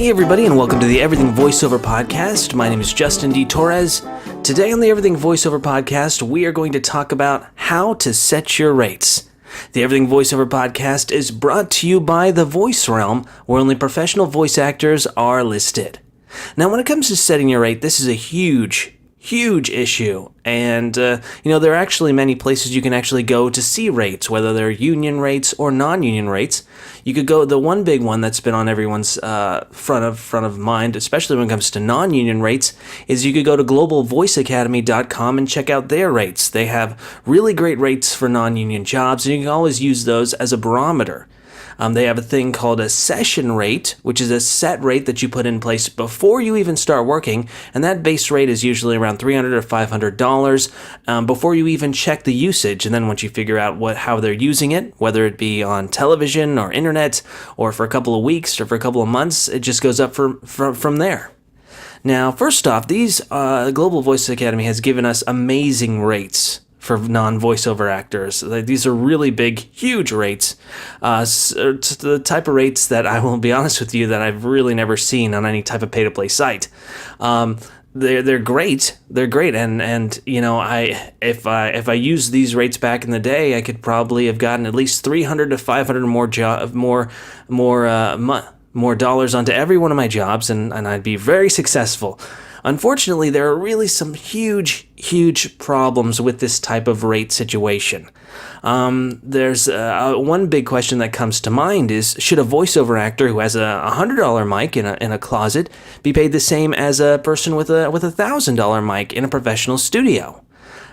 Hey everybody, and welcome to the Everything Voiceover podcast. My name is Justin D. Torres. Today on the Everything Voiceover podcast, we are going to talk about how to set your rates. The Everything Voiceover podcast is brought to you by the Voice Realm, where only professional voice actors are listed. Now, when it comes to setting your rate, this is a huge issue, and there are actually many places you can actually go to see rates, whether they're union rates or non-union rates. You could go, the one big one that's been on everyone's front of mind, especially when it comes to non-union rates, is you could go to globalvoiceacademy.com and check out their rates. They have really great rates for non-union jobs, and you can always use those as a barometer. They have a thing called a session rate, which is a set rate that you put in place before you even start working, and that base rate is usually around $300 or $500 before you even check the usage. And then once you figure out how they're using it, whether it be on television or internet, or for a couple of weeks or for a couple of months, it just goes up from there. Now, first off, Global Voice Academy has given us amazing rates for non-voiceover actors. These are really big, huge rates. The type of rates that I will be honest with you that I've really never seen on any type of pay-to-play site. They're great. They're great, and if I used these rates back in the day, I could probably have gotten at least $300 to $500 more dollars onto every one of my jobs, and I'd be very successful. Unfortunately, there are really some huge problems with this type of rate situation. There's one big question that comes to mind is, should a voiceover actor who has a $100 mic in a closet be paid the same as a person with a $1,000 mic in a professional studio?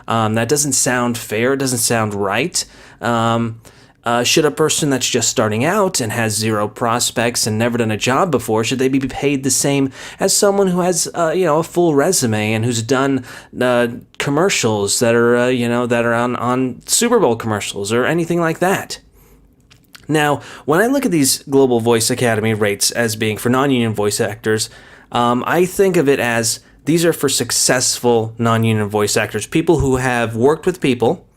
That doesn't sound fair. It doesn't sound right. Should a person that's just starting out and has zero prospects and never done a job before, should they be paid the same as someone who has a full resume and who's done commercials that are on Super Bowl commercials or anything like that? Now, when I look at these Global Voice Academy rates as being for non-union voice actors, I think of it as these are for successful non-union voice actors, people who have worked with people.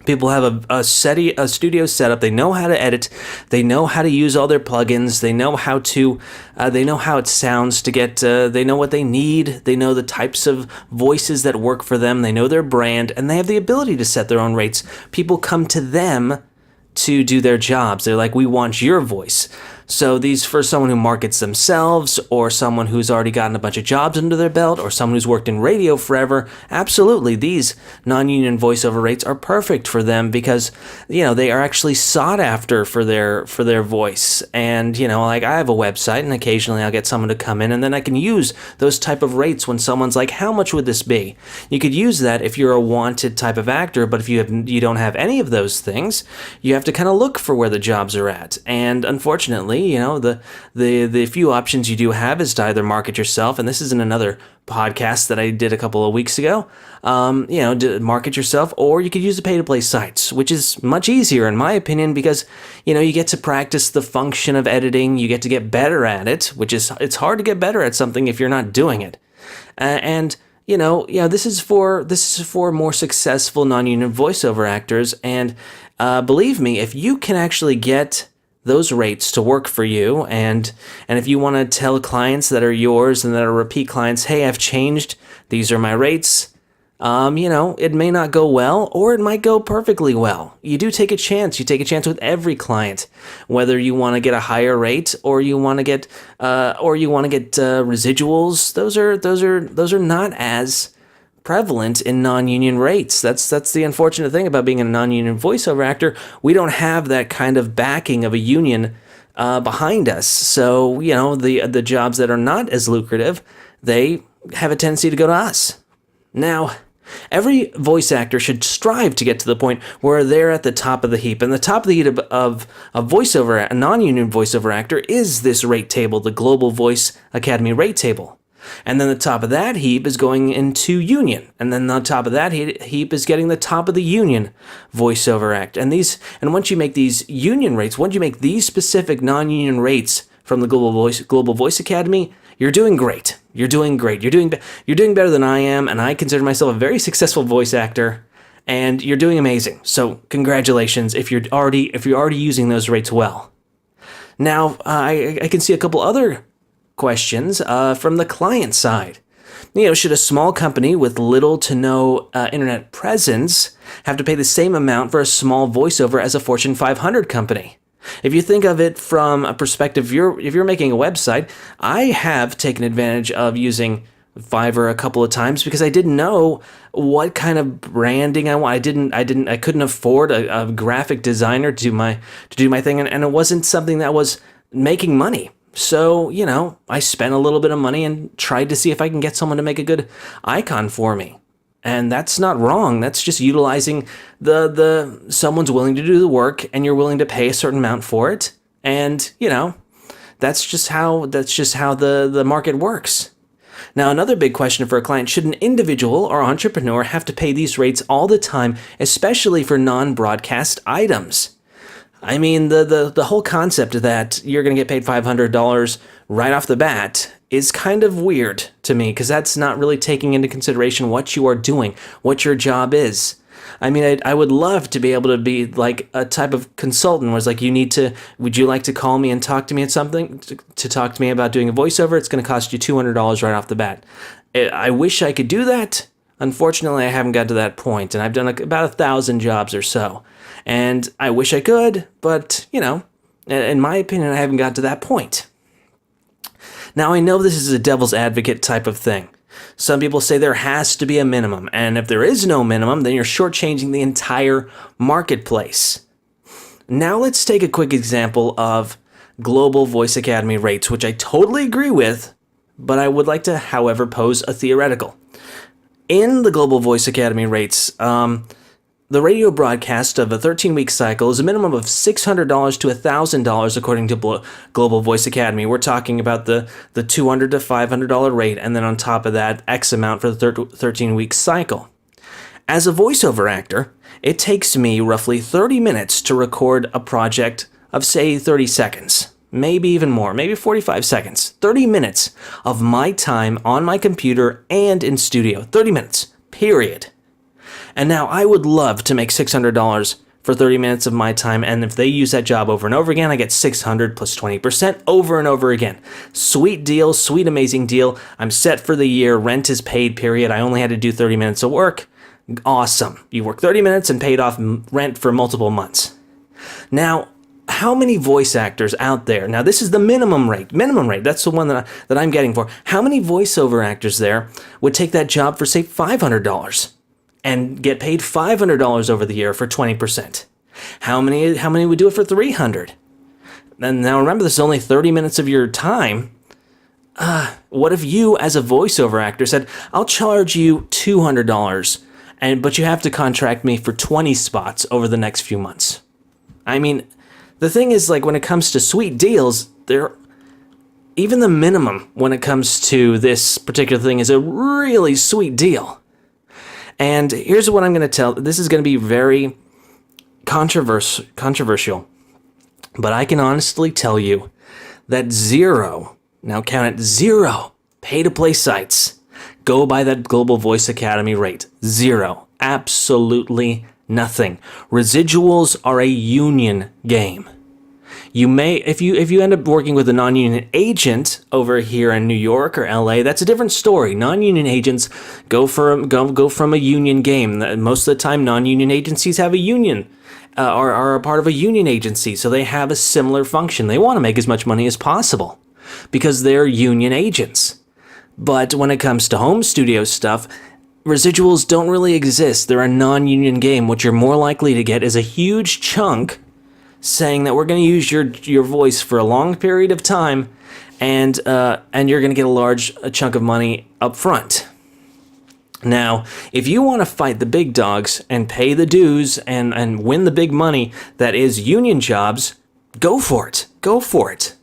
People have a studio setup. They know how to edit. They know how to use all their plugins. They know how it sounds to get. They know what they need. They know the types of voices that work for them. They know their brand, and they have the ability to set their own rates. People come to them to do their jobs. They're like, we want your voice. So these for someone who markets themselves, or someone who's already gotten a bunch of jobs under their belt, or someone who's worked in radio forever, absolutely, these non-union voiceover rates are perfect for them because, they are actually sought after for their voice. And, like I have a website, and occasionally I'll get someone to come in, and then I can use those type of rates when someone's like, how much would this be? You could use that if you're a wanted type of actor, but if you don't have any of those things, you have to kind of look for where the jobs are at. And unfortunately, the few options you do have is to either market yourself, and this is in another podcast that I did a couple of weeks ago, to market yourself, or you could use the pay-to-play sites, which is much easier in my opinion because, you get to practice the function of editing, you get to get better at it, it's hard to get better at something if you're not doing it. This is for more successful non-union voiceover actors, and believe me, if you can actually get those rates to work for you, and if you want to tell clients that are yours and that are repeat clients, hey, I've changed, these are my rates, it may not go well, or it might go perfectly well. You do take a chance. You take a chance with every client, whether you want to get a higher rate or you want to get residuals. Those are not as prevalent in non-union rates. That's the unfortunate thing about being a non-union voiceover actor. We don't have that kind of backing of a union behind us. So, the jobs that are not as lucrative, they have a tendency to go to us. Now, every voice actor should strive to get to the point where they're at the top of the heap. And the top of the heap of a voiceover, a non-union voiceover actor, is this rate table, the Global Voice Academy rate table. And then the top of that heap is going into union. And then on top of that heap is getting the top of the union voiceover act. And once you make these union rates, once you make these specific non-union rates from the Global Voice Academy, you're doing great. You're doing great. You're doing better than I am, and I consider myself a very successful voice actor. And you're doing amazing. So congratulations if you're already using those rates well. Now, I can see a couple other questions from the client side. Should a small company with little to no internet presence have to pay the same amount for a small voiceover as a Fortune 500 company? If you think of it from a perspective, if you're making a website, I have taken advantage of using Fiverr a couple of times because I didn't know what kind of branding I want. I couldn't afford a graphic designer to do my thing, and it wasn't something that was making money. So, I spent a little bit of money and tried to see if I can get someone to make a good icon for me. And that's not wrong. That's just utilizing someone's willing to do the work and you're willing to pay a certain amount for it. And, that's just how the market works. Now, another big question for a client, should an individual or entrepreneur have to pay these rates all the time, especially for non-broadcast items? I mean, the whole concept that you're going to get paid $500 right off the bat is kind of weird to me because that's not really taking into consideration what you are doing, what your job is. I mean, I would love to be able to be like a type of consultant where it's like, would you like to call me and talk to me at something, to talk to me about doing a voiceover? It's going to cost you $200 right off the bat. I wish I could do that. Unfortunately, I haven't got to that point, and I've done about 1,000 jobs or so. And I wish I could, but, in my opinion, I haven't got to that point. Now, I know this is a devil's advocate type of thing. Some people say there has to be a minimum, and if there is no minimum, then you're shortchanging the entire marketplace. Now, let's take a quick example of Global Voice Academy rates, which I totally agree with, but I would like to, however, pose a theoretical. In the Global Voice Academy rates, the radio broadcast of a 13-week cycle is a minimum of $600 to $1,000 according to Global Voice Academy. We're talking about the $200 to $500 rate, and then on top of that, X amount for the 13-week cycle. As a voiceover actor, it takes me roughly 30 minutes to record a project of, say, 30 seconds. Maybe even more, maybe 45 seconds. 30 minutes of my time on my computer and in studio. 30 minutes, period. And now I would love to make $600 for 30 minutes of my time, and if they use that job over and over again, I get $600 plus 20% over and over again. Sweet deal, sweet amazing deal. I'm set for the year, rent is paid, period. I only had to do 30 minutes of work. Awesome. You work 30 minutes and paid off rent for multiple months. Now, how many voice actors out there? Now, this is the minimum rate. That's the one that I'm getting for. How many voiceover actors there would take that job for, say, $500 and get paid $500 over the year for 20%? How many would do it for $300? And now remember, this is only 30 minutes of your time. What if you, as a voiceover actor, said, "I'll charge you $200, but you have to contract me for 20 spots over the next few months"? I mean, the thing is, like, when it comes to sweet deals, even the minimum when it comes to this particular thing is a really sweet deal. And here's what I'm going to tell. This is going to be very controversial, but I can honestly tell you that zero, now count it, zero pay-to-play sites go by that Global Voice Academy rate. Zero. Absolutely nothing. Residuals are a union game. You may, if you end up working with a non-union agent over here in New York or LA, that's a different story. Non-union agents go from a union game. Most of the time, non-union agencies have a union, are a part of a union agency, so they have a similar function. They want to make as much money as possible because they're union agents. But when it comes to home studio stuff, residuals don't really exist. They're a non-union game. What you're more likely to get is a huge chunk saying that we're going to use your voice for a long period of time, and you're going to get a chunk of money up front. Now, if you want to fight the big dogs and pay the dues and win the big money that is union jobs, go for it. Go for it.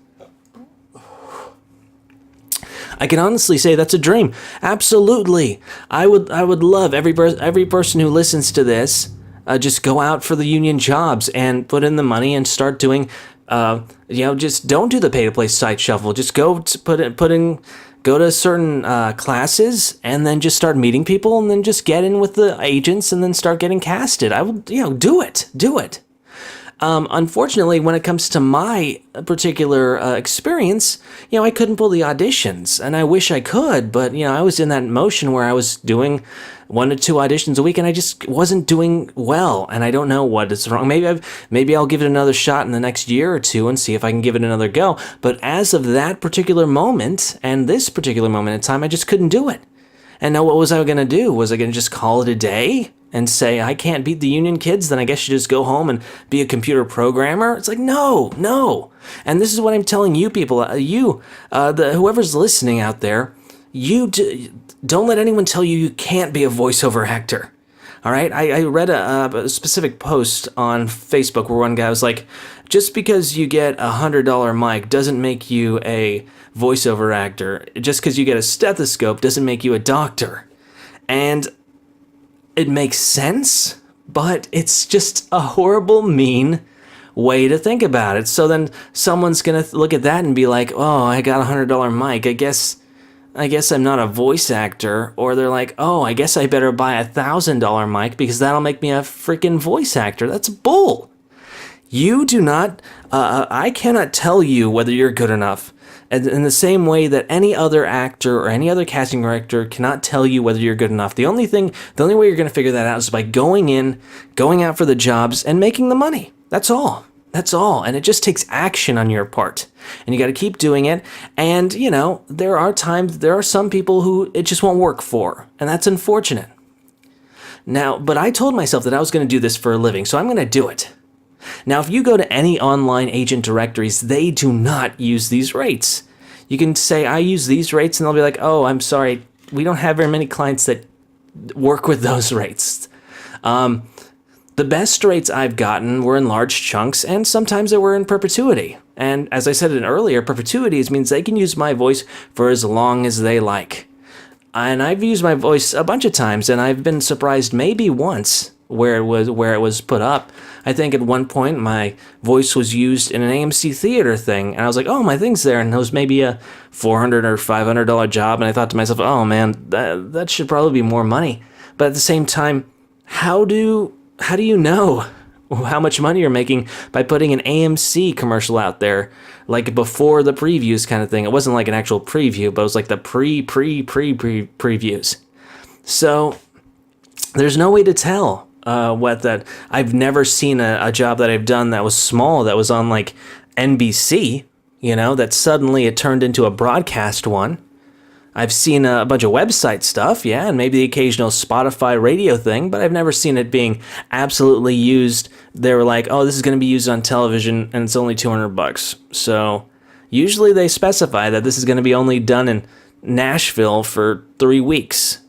I can honestly say that's a dream. Absolutely. I would love every person who listens to this just go out for the union jobs and put in the money and start doing just don't do the pay-to-play site shuffle. Just go to go to certain classes and then just start meeting people and then just get in with the agents and then start getting casted. I will do it. Unfortunately, when it comes to my particular experience, I couldn't pull the auditions, and I wish I could, but I was in that motion where I was doing 1 to 2 auditions a week, and I just wasn't doing well, and I don't know what is wrong. Maybe I'll give it another shot in the next year or two and see if I can give it another go. But as of that particular moment and this particular moment in time, I just couldn't do it. And now what was I going to do? Was I going to just call it a day and say, I can't beat the union kids, then I guess you just go home and be a computer programmer? It's like, no. And this is what I'm telling you people, whoever's listening out there, don't let anyone tell you you can't be a voiceover actor. All right? I read a specific post on Facebook where one guy was like, just because you get a $100 mic doesn't make you a voiceover actor. Just because you get a stethoscope doesn't make you a doctor. And it makes sense, but it's just a horrible, mean way to think about it. So then someone's going to look at that and be like, oh, I got a $100 mic. I guess I'm not a voice actor. Or they're like, oh, I guess I better buy a $1,000 mic because that'll make me a freaking voice actor. That's bull. You do not, I cannot tell you whether you're good enough. In the same way that any other actor or any other casting director cannot tell you whether you're good enough. The only way you're going to figure that out is by going out for the jobs and making the money. That's all. And it just takes action on your part. And you got to keep doing it. And, there are some people who it just won't work for. And that's unfortunate. Now, but I told myself that I was going to do this for a living, so I'm going to do it. Now, if you go to any online agent directories, they do not use these rates. You can say, I use these rates, and they'll be like, oh, I'm sorry, we don't have very many clients that work with those rates. The best rates I've gotten were in large chunks, and sometimes they were in perpetuity. And as I said earlier, perpetuities means they can use my voice for as long as they like. And I've used my voice a bunch of times, and I've been surprised maybe once where it was put up. I think at one point my voice was used in an AMC theater thing, and I was like, oh, my thing's there, and it was maybe a $400 or $500 job, and I thought to myself, oh man, that should probably be more money. But at the same time, how do you know how much money you're making by putting an AMC commercial out there, like before the previews kind of thing? It wasn't like an actual preview, but it was like the previews. So there's no way to tell what that. I've never seen a job that I've done that was small, that was on like NBC, that suddenly it turned into a broadcast one. I've seen a bunch of website stuff, yeah, and maybe the occasional Spotify radio thing, but I've never seen it being absolutely used. They were like, oh, this is going to be used on television, and it's only $200. So usually they specify that this is going to be only done in Nashville for 3 weeks,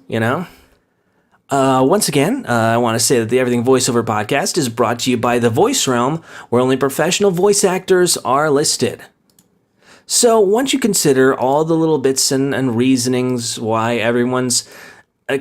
Once again, I want to say that the Everything Voiceover podcast is brought to you by The Voice Realm, where only professional voice actors are listed. So once you consider all the little bits and reasonings why everyone's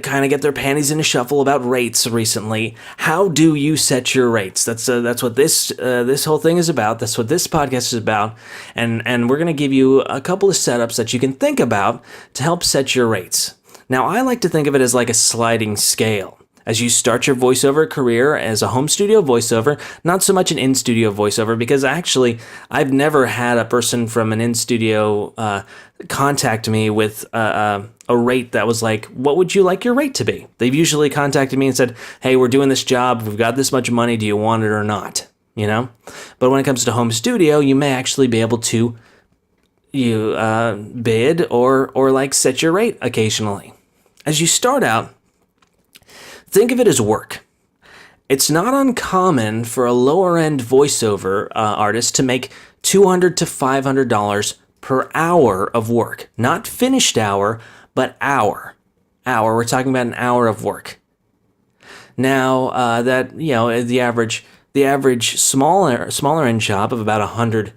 kind of get their panties in a shuffle about rates recently, how do you set your rates? That's what this whole thing is about. That's what this podcast is about. And we're going to give you a couple of setups that you can think about to help set your rates. Now, I like to think of it as like a sliding scale. As you start your voiceover career as a home studio voiceover, not so much an in-studio voiceover, because actually I've never had a person from an in-studio contact me with a rate that was like, what would you like your rate to be? They've usually contacted me and said, hey, we're doing this job, we've got this much money, do you want it or not? But when it comes to home studio, you may actually be able to bid or like set your rate occasionally. As you start out, think of it as work. It's not uncommon for a lower-end voiceover artist to make $200 to $500 per hour of work. Not finished hour, but hour. We're talking about an hour of work. Now, the average smaller end job of about 100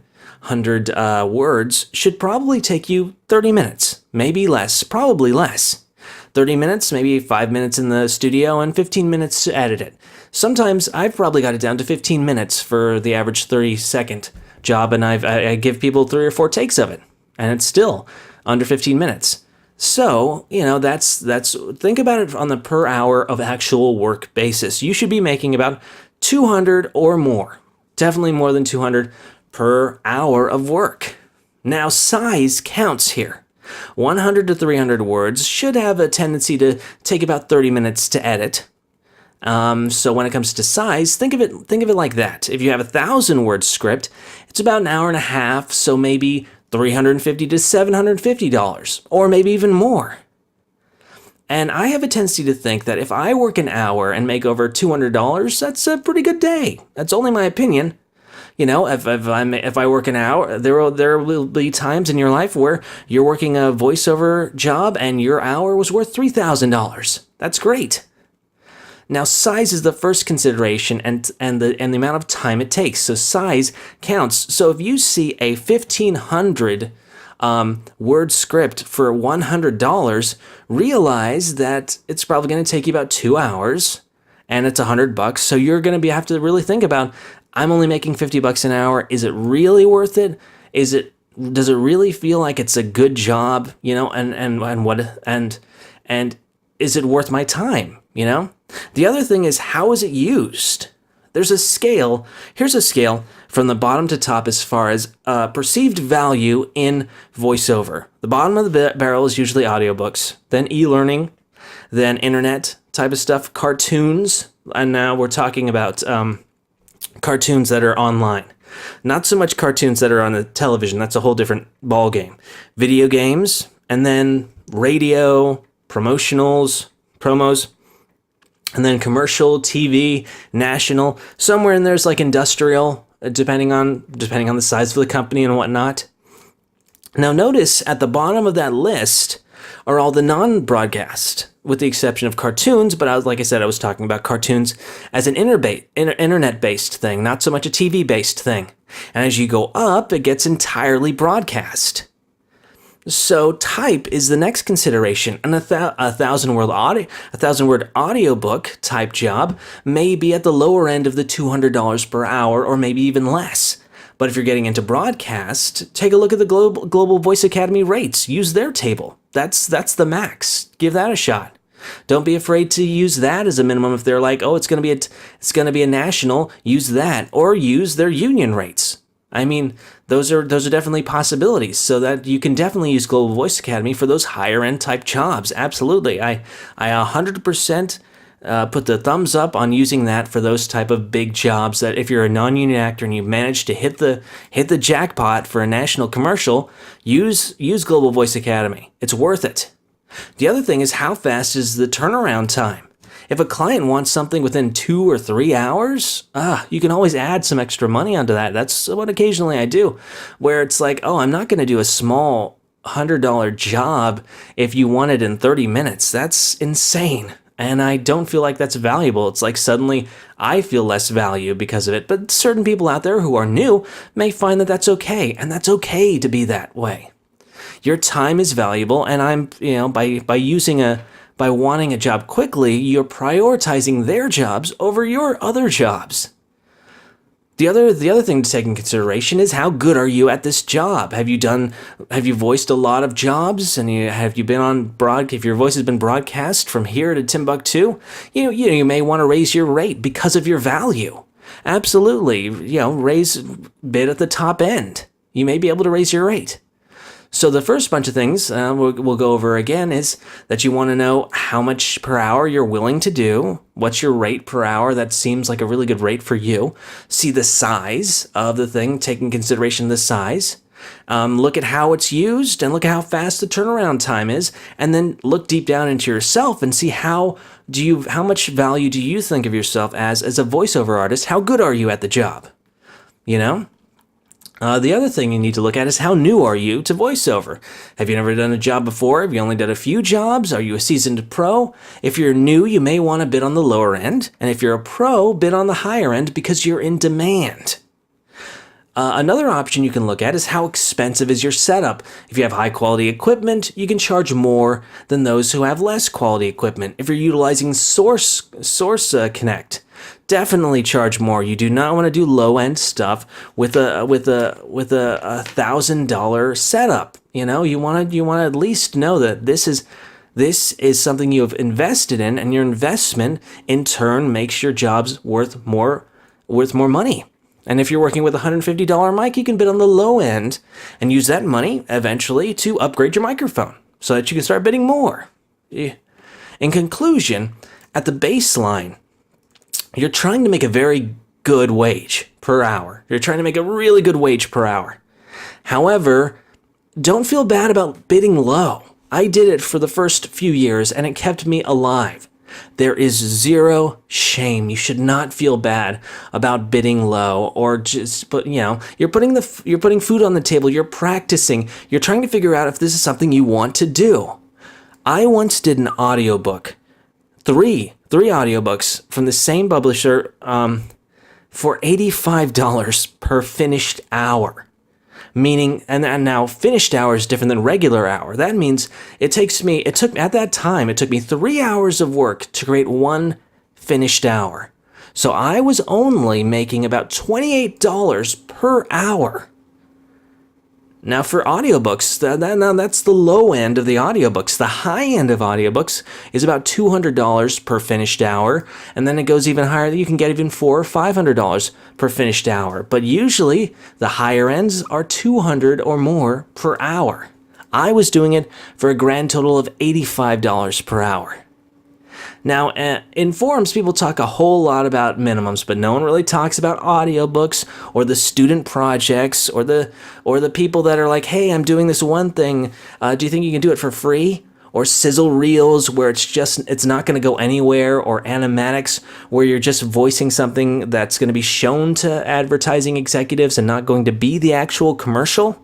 words should probably take you 30 minutes, maybe less, probably less. 30 minutes, maybe 5 minutes in the studio, and 15 minutes to edit it. Sometimes I've probably got it down to 15 minutes for the average 30-second job, and I give people 3 or 4 takes of it, and it's still under 15 minutes. So, that's think about it on the per hour of actual work basis. You should be making about $200 or more Definitely more than 200 per hour of work. Now, size counts here. 100 to 300 words should have a tendency to take about 30 minutes to edit. So when it comes to size, think of it like that. If you have 1,000 word script, it's about an hour and a half, so maybe $350 to $750, or maybe even more. And I have a tendency to think that if I work an hour and make over $200, that's a pretty good day. That's only my opinion. You know, if I work an hour, there will be times in your life where you're working a voiceover job and your hour was worth $3,000. That's great. Now, size is the first consideration, and the amount of time it takes. So size counts. So if you see a 1,500 word script for $100, realize that it's probably going to take you about 2 hours, and it's $100. So you're going to have to really think about, I'm only making $50 an hour. Is it really worth it? Does it really feel like it's a good job? You know, and is it worth my time? You know, the other thing is, how is it used? There's a scale. Here's a scale from the bottom to top as far as perceived value in voiceover. The bottom of the barrel is usually audiobooks, then e-learning, then internet type of stuff, cartoons, and now we're talking about cartoons that are online. Not so much cartoons that are on the television. That's a whole different ball game. Video games, and then radio, promos, and then commercial, TV, national. Somewhere in there's like industrial, depending on the size of the company and whatnot. Now notice at the bottom of that list are all the non-broadcast, with the exception of cartoons. But like I said, I was talking about cartoons as an internet-based thing, not so much a TV-based thing. And as you go up, it gets entirely broadcast. So type is the next consideration, and a 1,000-word audiobook type job may be at the lower end of the $200 per hour, or maybe even less. But if you're getting into broadcast, take a look at the Global Voice Academy rates. Use their table. That's the max. Give that a shot. Don't be afraid to use that as a minimum. If they're like, oh, it's going to be a national, use that, or use their union rates. I mean, those are definitely possibilities, so that you can definitely use Global Voice Academy for those higher end type jobs. Absolutely. I 100% put the thumbs up on using that for those type of big jobs, that if you're a non-union actor and you've managed to hit the jackpot for a national commercial, use Global Voice Academy. It's worth it. The other thing is, how fast is the turnaround time? If a client wants something within 2 or 3 hours, you can always add some extra money onto that. That's what occasionally I do, where it's like, oh, I'm not going to do a small $100 job if you want it in 30 minutes. That's insane. And I don't feel like that's valuable. It's like suddenly I feel less value because of it. But certain people out there who are new may find that that's okay. And that's okay to be that way. Your time is valuable. And by wanting a job quickly, you're prioritizing their jobs over your other jobs. The other thing to take in consideration is, how good are you at this job? Have you voiced a lot of jobs, and have you been on if your voice has been broadcast from here to Timbuktu? You may want to raise your rate because of your value. Absolutely, raise bid at the top end. You may be able to raise your rate. So the first bunch of things we'll go over again is that you want to know how much per hour you're willing to do. What's your rate per hour? That seems like a really good rate for you. See the size of the thing, take in consideration the size. Look at how it's used, and look at how fast the turnaround time is, and then look deep down into yourself and see how much value do you think of yourself as a voiceover artist? How good are you at the job? The other thing you need to look at is, how new are you to voiceover? Have you never done a job before? Have you only done a few jobs? Are you a seasoned pro? If you're new, you may want to bid on the lower end. And if you're a pro, bid on the higher end, because you're in demand. Another option you can look at is, how expensive is your setup? If you have high quality equipment, you can charge more than those who have less quality equipment. If you're utilizing Source Connect, definitely charge more. You do not want to do low end stuff with a $1,000 setup. You want to at least know that this is something you have invested in, and your investment in turn makes your jobs worth more money. And if you're working with a $150 mic, you can bid on the low end and use that money eventually to upgrade your microphone so that you can start bidding more. In conclusion, at the baseline, you're trying to make a very good wage per hour. You're trying to make a really good wage per hour. However, don't feel bad about bidding low. I did it for the first few years and it kept me alive. There is zero shame. You should not feel bad about bidding low or just you're putting food on the table, you're practicing, you're trying to figure out if this is something you want to do. I once did an audiobook, three audiobooks from the same publisher for $85 per finished hour. Meaning, and now finished hour is different than regular hour. That means it took me 3 hours of work to create one finished hour. So I was only making about $28 per hour. Now for audiobooks, that's the low end of the audiobooks. The high end of audiobooks is about $200 per finished hour, and then it goes even higher. You can get even $400 or $500 per finished hour. But usually the higher ends are $200 or more per hour. I was doing it for a grand total of $85 per hour. Now, in forums, people talk a whole lot about minimums, but no one really talks about audiobooks or the student projects or the people that are like, hey, I'm doing this one thing. Do you think you can do it for free? Or sizzle reels where it's not going to go anywhere, or animatics where you're just voicing something that's going to be shown to advertising executives and not going to be the actual commercial.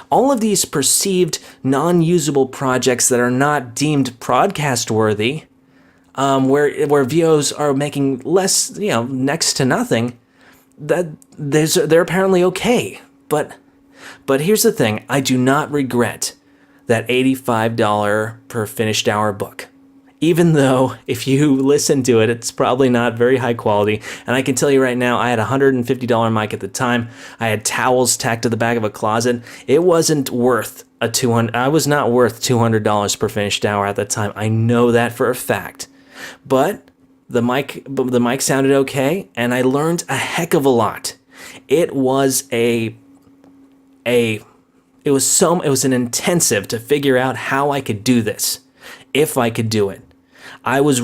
All of these perceived non-usable projects that are not deemed broadcast worthy, where VOs are making less, next to nothing, they're apparently okay. But here's the thing, I do not regret that $85 per finished hour book. Even though if you listen to it, it's probably not very high quality. And I can tell you right now, I had a $150 mic at the time. I had towels tacked to the back of a closet. It wasn't worth I was not worth $200 per finished hour at that time. I know that for a fact. But the mic sounded okay, and I learned a heck of a lot. It was it was an intensive to figure out how I could do this, if I could do it. I was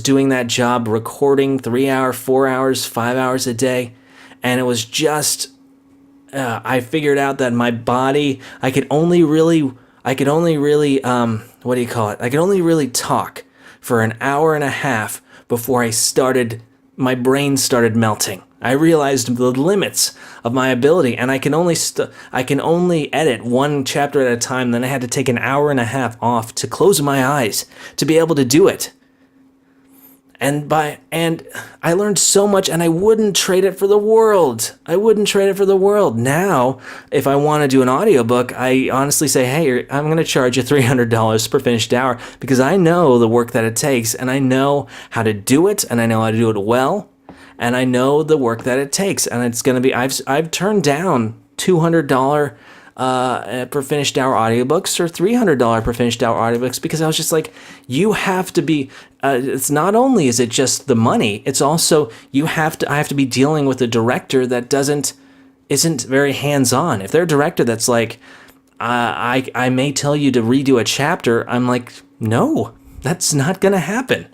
doing that job, recording 3 hours, 4 hours, 5 hours a day, and it was just I figured out that my body, I could only really talk for an hour and a half before my brain started melting. I realized the limits of my ability, and I can only edit one chapter at a time. Then I had to take an hour and a half off to close my eyes to be able to do it. And I learned so much, and I wouldn't trade it for the world. Now, if I want to do an audiobook, I honestly say, hey, I'm going to charge you $300 per finished hour because I know the work that it takes, and I know how to do it, and I know how to do it well, and I know the work that it takes. And it's going to be, I've turned down $200 per finished hour audiobooks or $300 per finished hour audiobooks because I was just like, you have to be, it's not only is it just the money, it's also I have to be dealing with a director that isn't very hands-on. If they're a director that's like, I may tell you to redo a chapter, I'm like, no, that's not going to happen.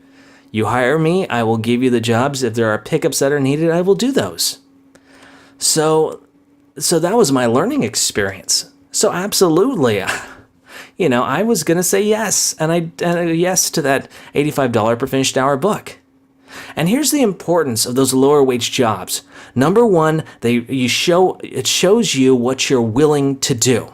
You hire me, I will give you the jobs. If there are pickups that are needed, I will do those. So that was my learning experience. So absolutely, I was going to say yes, and yes to that $85 per finished hour book. And here's the importance of those lower wage jobs. Number one, it shows you what you're willing to do,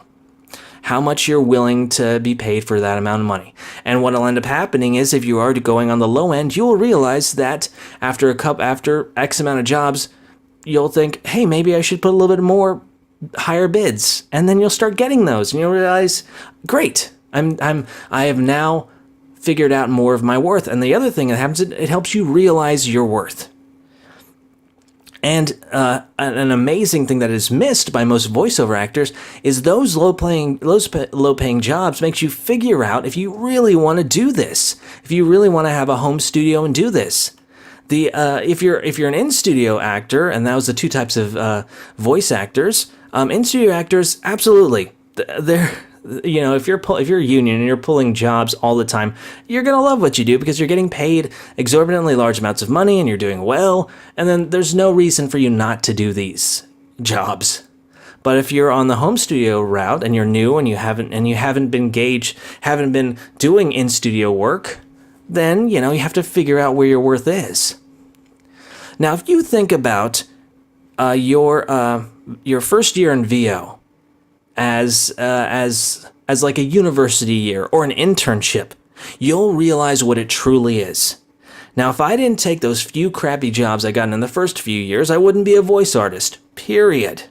how much you're willing to be paid for that amount of money. And what will end up happening is if you are going on the low end, you will realize that after X amount of jobs, you'll think, hey, maybe I should put a little bit more higher bids. And then you'll start getting those and you'll realize, great, I have now figured out more of my worth. And the other thing that happens, it helps you realize your worth. And an amazing thing that is missed by most voiceover actors is those low-paying jobs makes you figure out if you really want to do this, if you really want to have a home studio and do this. If you're an in-studio actor, and that was the two types of voice actors, in-studio actors, absolutely, they're if you're a union and you're pulling jobs all the time, you're gonna love what you do because you're getting paid exorbitantly large amounts of money and you're doing well, and then there's no reason for you not to do these jobs. But if you're on the home studio route and you're new and you haven't been doing in-studio work, then you have to figure out where your worth is. Now, if you think about your first year in VO as like a university year or an internship, you'll realize what it truly is. Now, if I didn't take those few crappy jobs I got in the first few years, I wouldn't be a voice artist. Period.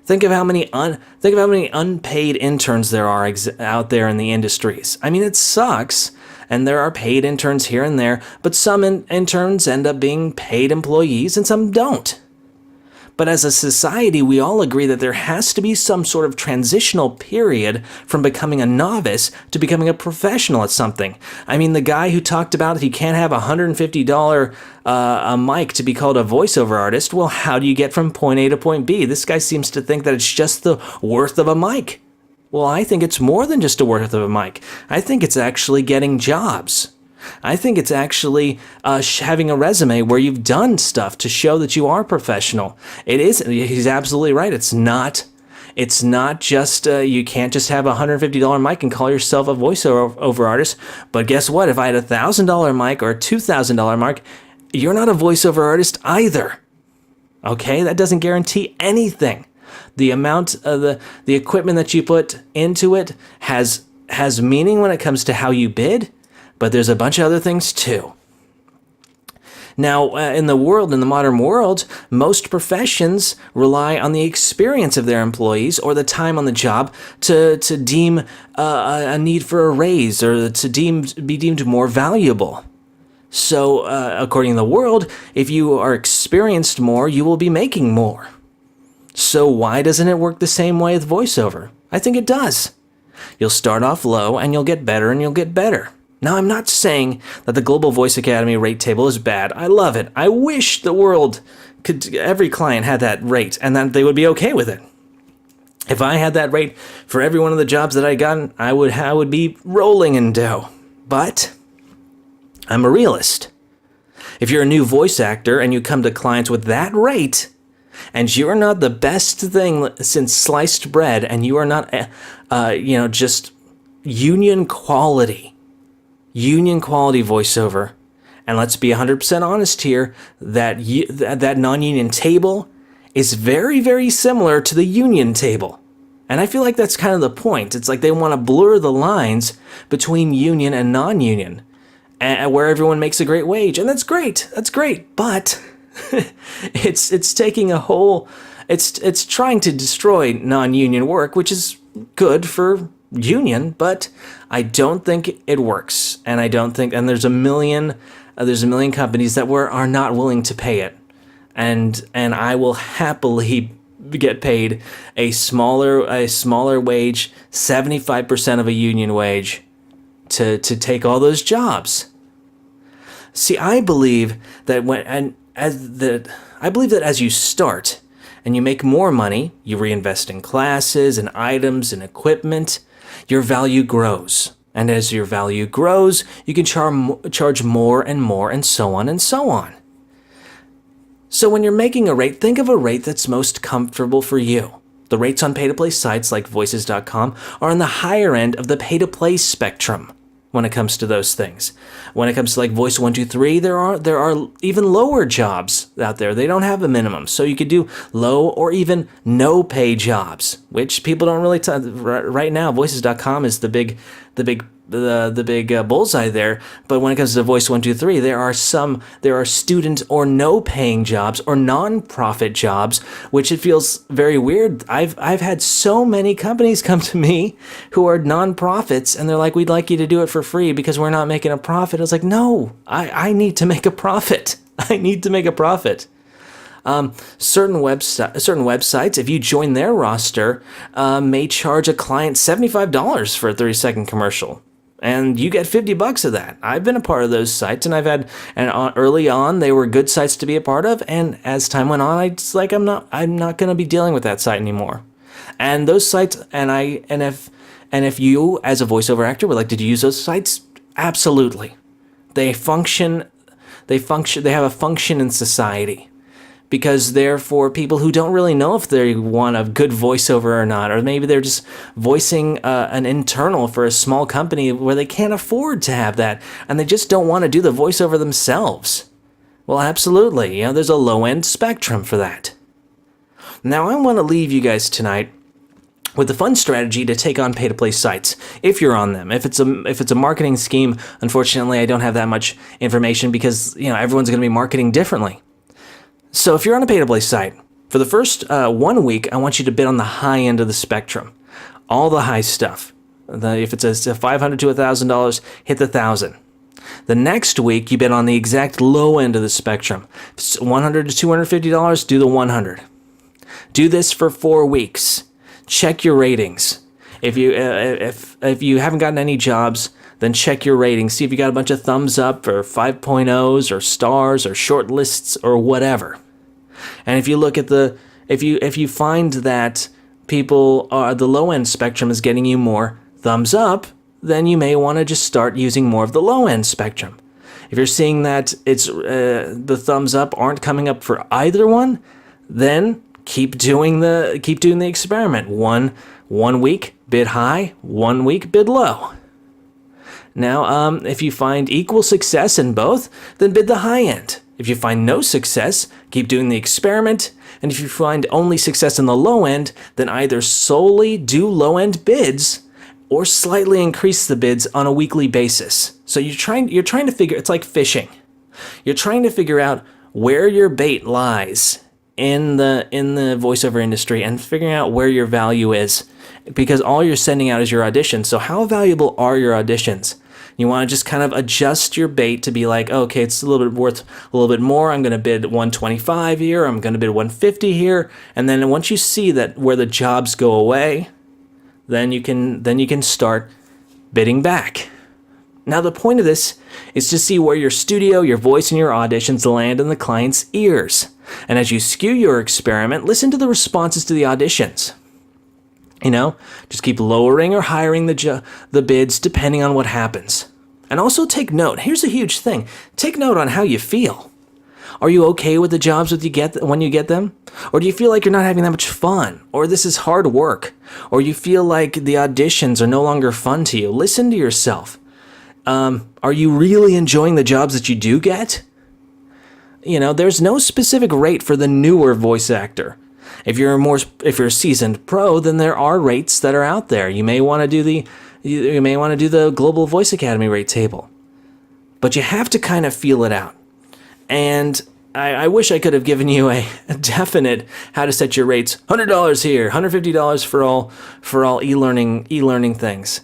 Think of how many unpaid interns there are out there in the industries. I mean, it sucks, and there are paid interns here and there, but some interns end up being paid employees and some don't. But as a society, we all agree that there has to be some sort of transitional period from becoming a novice to becoming a professional at something. I mean, the guy who talked about he can't have a $150 a mic to be called a voiceover artist, well, how do you get from point A to point B? This guy seems to think that it's just the worth of a mic. Well, I think it's more than just a worth of a mic. I think it's actually getting jobs. I think it's actually having a resume where you've done stuff to show that you are professional. It is. He's absolutely right. It's not just, you can't just have a $150 mic and call yourself a voiceover artist. But guess what? If I had a $1,000 mic or a $2,000 mic, you're not a voiceover artist either. Okay? That doesn't guarantee anything. The amount of the equipment that you put into it has meaning when it comes to how you bid. But there's a bunch of other things too. Now, in the modern world, most professions rely on the experience of their employees or the time on the job to deem a need for a raise or to be deemed more valuable. So, according to the world, if you are experienced more, you will be making more. So why doesn't it work the same way with voiceover? I think it does. You'll start off low and you'll get better and you'll get better. Now, I'm not saying that the Global Voice Academy rate table is bad. I love it. I wish the world every client had that rate and that they would be okay with it. If I had that rate for every one of the jobs that I got, I would be rolling in dough. But I'm a realist. If you're a new voice actor and you come to clients with that rate, and you're not the best thing since sliced bread, and you are not, just union quality voiceover, and let's be 100% honest here, that non-union table is very, very similar to the union table. And I feel like that's kind of the point. It's like they want to blur the lines between union and non-union, where everyone makes a great wage, and that's great. That's great, but it's taking a whole. It's trying to destroy non-union work, which is good for union, but I don't think it works, and there's a million companies that are not willing to pay it, and I will happily get paid a smaller wage, 75% of a union wage, to take all those jobs. See, I believe that as you start and you make more money, you reinvest in classes and items and equipment, your value grows. And as your value grows, you can charge more and more, and so on and so on. So when you're making a rate, think of a rate that's most comfortable for you. The rates on pay-to-play sites like voices.com are on the higher end of the pay-to-play spectrum when it comes to those things. When it comes to like Voice 123, there are even lower jobs out there. They don't have a minimum. So you could do low or even no pay jobs, which people don't really right now. Voices.com is the big bullseye there. But when it comes to Voice 123, there are student or no paying jobs or non-profit jobs, which it feels very weird. I've had so many companies come to me who are non-profits, and they're like, we'd like you to do it for free because we're not making a profit. I was like, no, I need to make a profit. I need to make a profit. Certain websites, if you join their roster, may charge a client $75 for a 30-second commercial. and you get $50 of that. I've been a part of those sites, and early on they were good sites to be a part of, and as time went on, I'm not going to be dealing with that site anymore. And those sites, and if you as a voiceover actor would like to use those sites, absolutely. They have a function in society, because they're for people who don't really know if they want a good voiceover or not, or maybe they're just voicing an internal for a small company where they can't afford to have that, and they just don't want to do the voiceover themselves. Well, absolutely, there's a low-end spectrum for that. Now, I want to leave you guys tonight with the fun strategy to take on pay-to-play sites, if you're on them. If it's a marketing scheme, unfortunately, I don't have that much information, because everyone's going to be marketing differently. So if you're on a pay-to-play site, for the first 1 week, I want you to bid on the high end of the spectrum. All the high stuff. If it's a $500 to $1,000, hit the $1,000. The next week, you bid on the exact low end of the spectrum. If it's $100 to $250, do the $100. Do this for 4 weeks. Check your ratings. If you haven't gotten any jobs, then check your ratings. See if you got a bunch of thumbs up or 5.0s or stars or short lists or whatever. And if you look at if you find that the low end spectrum is getting you more thumbs up, then you may want to just start using more of the low end spectrum. If you're seeing that it's the thumbs up aren't coming up for either one, then keep doing the experiment. One week bid high, 1 week bid low. Now, if you find equal success in both, then bid the high end. If you find no success, keep doing the experiment. And if you find only success in the low end, then either solely do low end bids or slightly increase the bids on a weekly basis. So you're trying to figure, it's like fishing. You're trying to figure out where your bait lies in the voiceover industry and figuring out where your value is, because all you're sending out is your auditions. So how valuable are your auditions? You want to just kind of adjust your bait to be like, okay, it's a little bit worth a little bit more. I'm going to bid 125 here. I'm going to bid 150 here. And then once you see that where the jobs go away, then you can start bidding back. Now, the point of this is to see where your studio, your voice, and your auditions land in the client's ears. And as you skew your experiment, listen to the responses to the auditions. Just keep lowering or hiring the bids depending on what happens. And also take note. Here's a huge thing. Take note on how you feel. Are you okay with the jobs when you get them? Or do you feel like you're not having that much fun? Or this is hard work? Or you feel like the auditions are no longer fun to you? Listen to yourself. Are you really enjoying the jobs that you do get? There's no specific rate for the newer voice actor. If you're a seasoned pro, then there are rates that are out there. You may want to do the Global Voice Academy rate table, but you have to kind of feel it out. And I wish I could have given you a definite how to set your rates. $100 here, $150 for all e-learning things.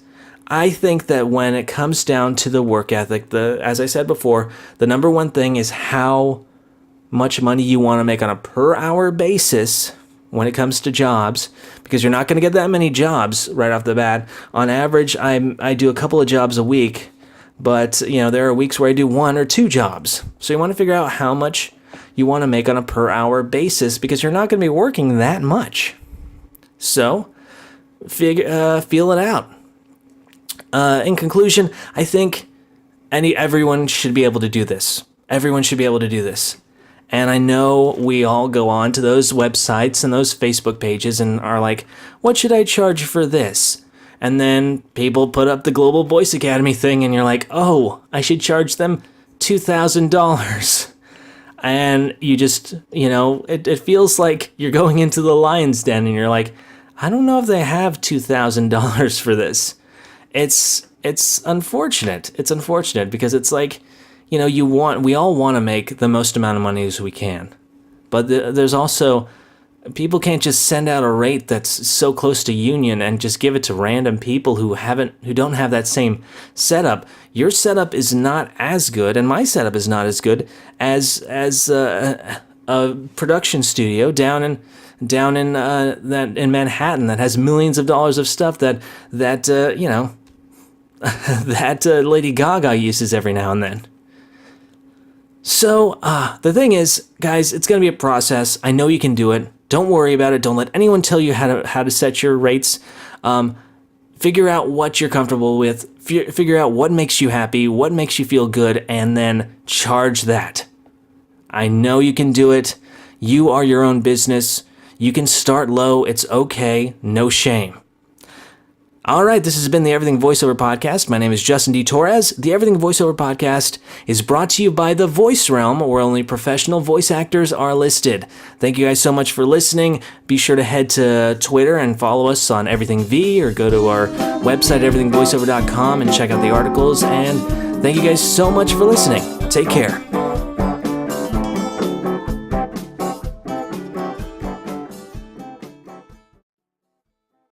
I think that when it comes down to the work ethic, as I said before, the number one thing is how much money you want to make on a per hour basis when it comes to jobs, because you're not going to get that many jobs right off the bat. On average, I do a couple of jobs a week, but there are weeks where I do 1 or 2 jobs. So you want to figure out how much you want to make on a per hour basis, because you're not going to be working that much. So feel it out. In conclusion, I think everyone should be able to do this. Everyone should be able to do this. And I know we all go on to those websites and those Facebook pages and are like, what should I charge for this? And then people put up the Global Voice Academy thing and you're like, oh, I should charge them $2,000. And you just, it feels like you're going into the lion's den and you're like, I don't know if they have $2,000 for this. It's unfortunate. It's unfortunate because it's like, we all want to make the most amount of money as we can. But there's also, people can't just send out a rate that's so close to union and just give it to random people who don't have that same setup. Your setup is not as good, and my setup is not as good as a production studio down in Manhattan that has millions of dollars of stuff that that Lady Gaga uses every now and then. So, the thing is, guys, it's going to be a process. I know you can do it. Don't worry about it. Don't let anyone tell you how to set your rates. Figure out what you're comfortable with. Figure out what makes you happy, what makes you feel good, and then charge that. I know you can do it. You are your own business. You can start low. It's okay. No shame. All right, this has been the Everything Voiceover Podcast. My name is Justin D. Torres. The Everything Voiceover Podcast is brought to you by The Voice Realm, where only professional voice actors are listed. Thank you guys so much for listening. Be sure to head to Twitter and follow us on Everything V, or go to our website, everythingvoiceover.com, and check out the articles. And thank you guys so much for listening. Take care.